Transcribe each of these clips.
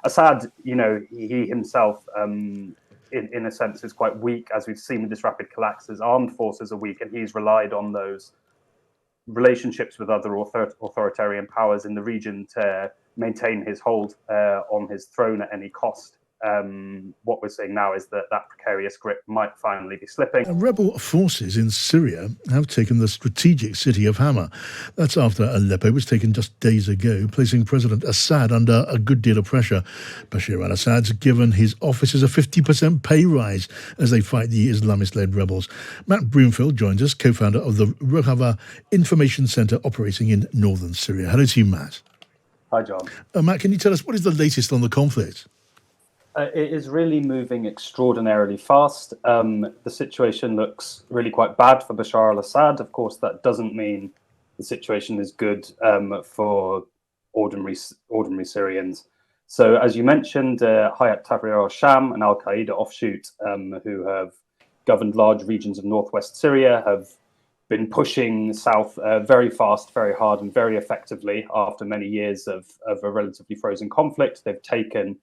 Assad, he himself, in a sense, is quite weak, as we've seen with this rapid collapse. His armed forces are weak, and he's relied on those relationships with other authoritarian powers in the region to maintain his hold on his throne at any cost. What we're seeing now is that precarious grip might finally be slipping. Rebel forces in Syria have taken the strategic city of Hama. That's after Aleppo was taken just days ago, placing President Assad under a good deal of pressure. Bashar al-Assad's given his officers a 50% pay rise as they fight the Islamist-led rebels. Matt Broomfield joins us, co-founder of the Rojava Information Centre operating in northern Syria. Hello to you, Matt. Hi, John. Matt, can you tell us what is the latest on the conflict? It is really moving extraordinarily fast. The situation looks really quite bad for Bashar al-Assad. Of course, that doesn't mean the situation is good for ordinary Syrians. So, as you mentioned, Hayat Tahrir al-Sham, an al-Qaeda offshoot who have governed large regions of northwest Syria, have been pushing south very fast, very hard, and very effectively after many years of a relatively frozen conflict. They've taken,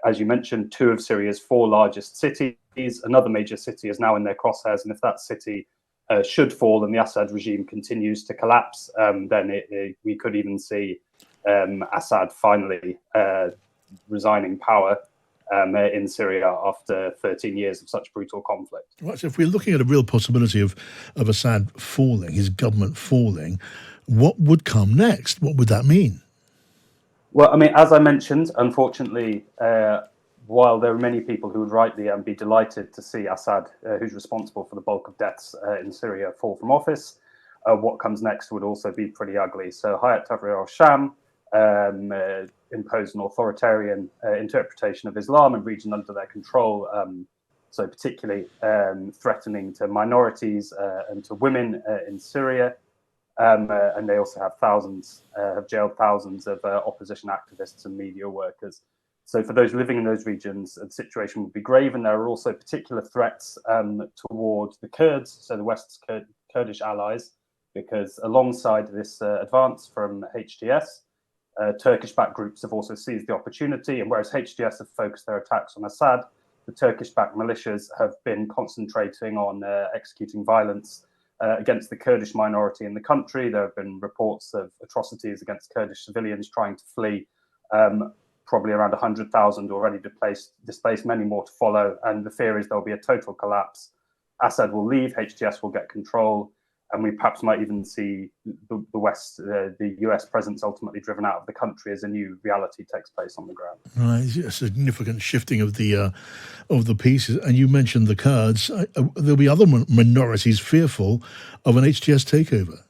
as you mentioned, 2 of Syria's 4 largest cities. Another major city is now in their crosshairs, and if that city should fall and the Assad regime continues to collapse, then we could even see Assad finally resigning power in Syria after 13 years of such brutal conflict. Right, so if we're looking at a real possibility of Assad falling, his government falling, what would come next? What would that mean? Well, I mean, as I mentioned, unfortunately, while there are many people who would rightly be delighted to see Assad, who's responsible for the bulk of deaths in Syria, fall from office, what comes next would also be pretty ugly. So Hayat Tahrir al-Sham imposed an authoritarian interpretation of Islam and region under their control, so particularly threatening to minorities and to women in Syria. And they also have jailed thousands of opposition activists and media workers. So for those living in those regions, the situation would be grave. And there are also particular threats towards the Kurds, so the West's Kurdish allies, because alongside this advance from HTS, Turkish-backed groups have also seized the opportunity. And whereas HTS have focused their attacks on Assad, the Turkish-backed militias have been concentrating on executing violence against the Kurdish minority in the country. There have been reports of atrocities against Kurdish civilians trying to flee, probably around 100,000 already displaced, many more to follow. And the fear is there'll be a total collapse. Assad will leave, HTS will get control, and we perhaps might even see the US presence ultimately driven out of the country as a new reality takes place on the ground. Right, a significant shifting of the pieces. And you mentioned the Kurds. There'll be other minorities fearful of an HTS takeover.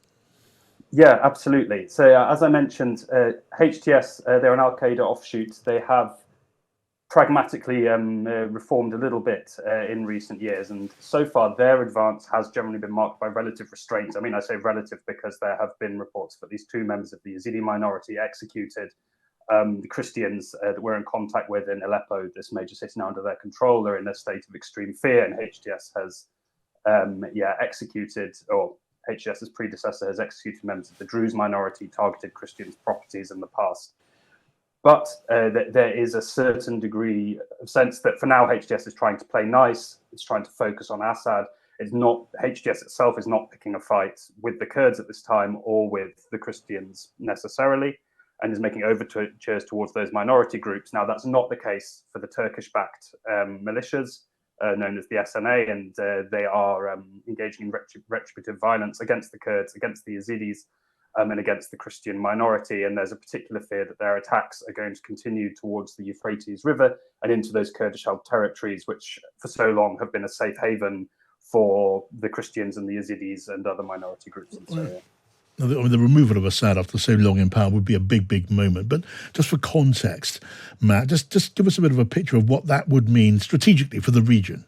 Yeah, absolutely. So as I mentioned, HTS, they're an al-Qaeda offshoot. They have pragmatically reformed a little bit in recent years, and so far their advance has generally been marked by relative restraints. I mean, I say relative because there have been reports of at least 2 members of the Yazidi minority executed. The Christians that we're in contact with in Aleppo, this major city now under their control, are in a state of extreme fear, and HTS has executed, or HTS's predecessor has executed members of the Druze minority, targeted Christians' properties in the past. But there is a certain degree of sense that for now HTS is trying to play nice. It's trying to focus on Assad. HTS itself is not picking a fight with the Kurds at this time or with the Christians necessarily, and is making overtures towards those minority groups. Now, that's not the case for the Turkish-backed militias known as the SNA, and they are engaging in retributive violence against the Kurds, against the Yazidis, and against the Christian minority. And there's a particular fear that their attacks are going to continue towards the Euphrates River and into those Kurdish-held territories, which for so long have been a safe haven for the Christians and the Yazidis and other minority groups in Syria. The removal of Assad after so long in power would be a big, big moment. But just for context, Matt, just give us a bit of a picture of what that would mean strategically for the region.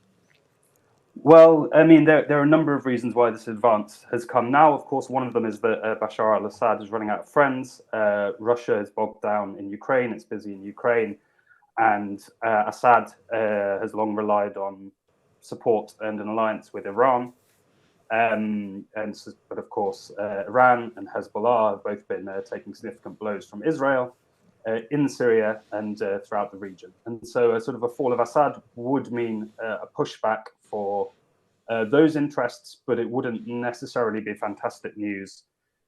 Well, I mean, there are a number of reasons why this advance has come now. Of course, one of them is that Bashar al-Assad is running out of friends. Russia is bogged down in Ukraine. It's busy in Ukraine. And Assad has long relied on support and an alliance with Iran. But of course, Iran and Hezbollah have both been taking significant blows from Israel in Syria and throughout the region. And so a sort of a fall of Assad would mean a pushback for those interests, but it wouldn't necessarily be fantastic news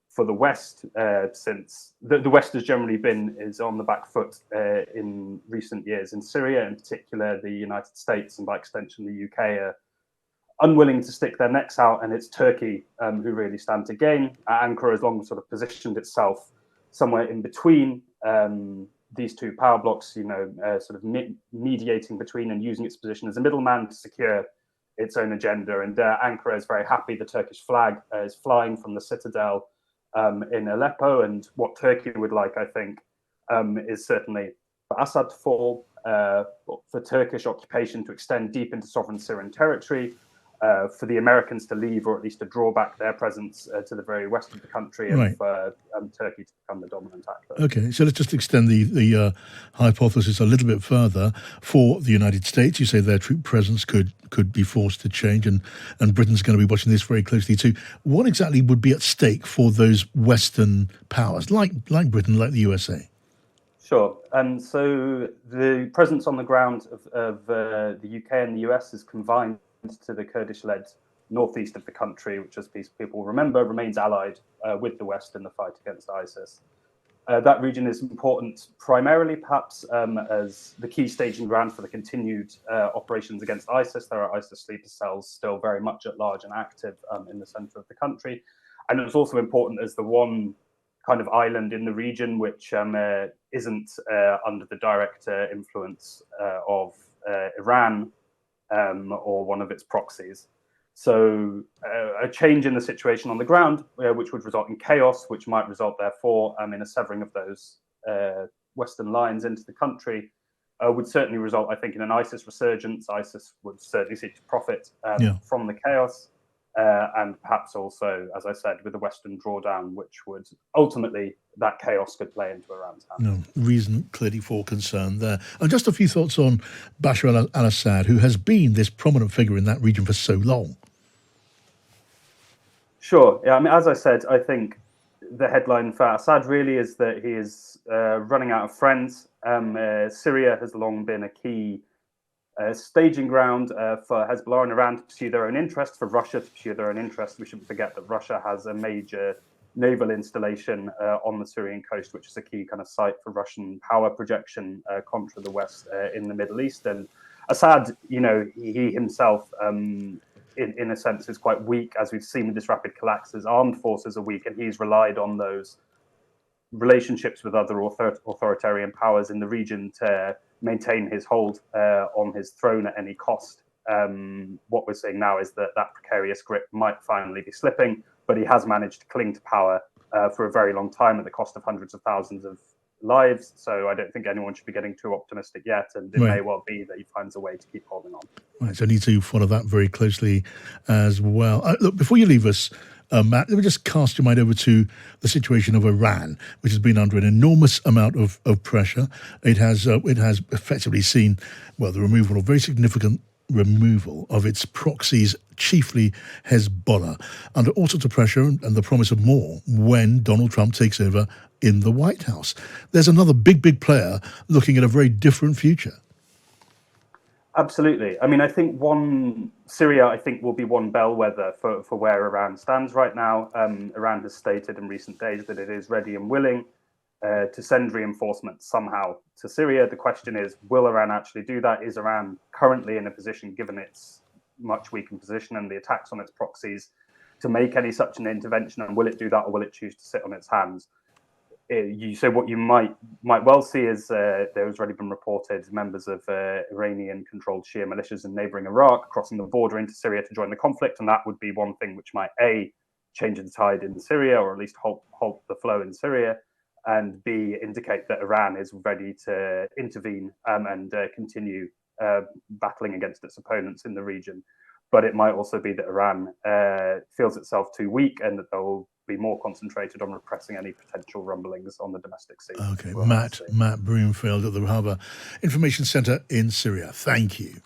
for the West, since the West has generally is on the back foot in recent years. In Syria, in particular, the United States and by extension the UK are unwilling to stick their necks out, and it's Turkey who really stand to gain. Ankara has long sort of positioned itself somewhere in between these two power blocks, sort of mediating between and using its position as a middleman to secure its own agenda. And Ankara is very happy the Turkish flag is flying from the citadel in Aleppo. And what Turkey would like, I think, is certainly for Assad to fall, for Turkish occupation to extend deep into sovereign Syrian territory, for the Americans to leave or at least to draw back their presence to the very west of the country, and for Turkey to become the dominant actor. Okay, so let's just extend the hypothesis a little bit further. For the United States, you say their troop presence could be forced to change, and Britain's going to be watching this very closely too. What exactly would be at stake for those Western powers, like Britain, like the USA? Sure. So the presence on the ground of the UK and the US is confined to the Kurdish-led northeast of the country, which, as people remember, remains allied with the West in the fight against ISIS. That region is important primarily, perhaps, as the key staging ground for the continued operations against ISIS. There are ISIS sleeper cells still very much at large and active in the center of the country. And it's also important as the one kind of island in the region which isn't under the direct influence of Iran or one of its proxies. So a change in the situation on the ground, which would result in chaos, which might result, therefore, in a severing of those Western lines into the country, would certainly result, I think, in an ISIS resurgence. ISIS would certainly seek to profit from the chaos, and perhaps also, as I said, with the Western drawdown, which would ultimately, that chaos could play into Iran's hands. No, reason clearly for concern there. And just a few thoughts on Bashar al-Assad, who has been this prominent figure in that region for so long. Sure. Yeah, I mean, as I said, I think the headline for Assad really is that he is running out of friends. Syria has long been a key staging ground for Hezbollah and Iran to pursue their own interests, for Russia to pursue their own interests. We shouldn't forget that Russia has a major naval installation on the Syrian coast, which is a key kind of site for Russian power projection contra the West in the Middle East. And Assad, he himself, in a sense, is quite weak, as we've seen with this rapid collapse. His armed forces are weak, and he's relied on those relationships with other authoritarian powers in the region to maintain his hold on his throne at any cost. What we're seeing now is that precarious grip might finally be slipping, but he has managed to cling to power for a very long time at the cost of hundreds of thousands of lives. So I don't think anyone should be getting too optimistic yet, and it may well be that he finds a way to keep holding on. Right, so I need to follow that very closely as well. Look, before you leave us, Matt, let me just cast your mind over to the situation of Iran, which has been under an enormous amount of pressure. It has effectively seen, the removal, or very significant removal of its proxies, chiefly Hezbollah, under all sorts of pressure and the promise of more when Donald Trump takes over in the White House. There's another big player looking at a very different future. Absolutely. I mean, I think Syria will be one bellwether for where Iran stands right now. Iran has stated in recent days that it is ready and willing to send reinforcements somehow to Syria. The question is, will Iran actually do that? Is Iran currently in a position, given its much weakened position and the attacks on its proxies, to make any such an intervention? And will it do that, or will it choose to sit on its hands? What you might well see is there has already been reported members of Iranian-controlled Shia militias in neighboring Iraq crossing the border into Syria to join the conflict, and that would be one thing which might A, change the tide in Syria, or at least halt the flow in Syria, and B, indicate that Iran is ready to intervene and continue battling against its opponents in the region. But it might also be that Iran feels itself too weak, and that there will be more concentrated on repressing any potential rumblings on the domestic scene. Okay, Matt Broomfield at the Rojava Information Centre in Syria. Thank you.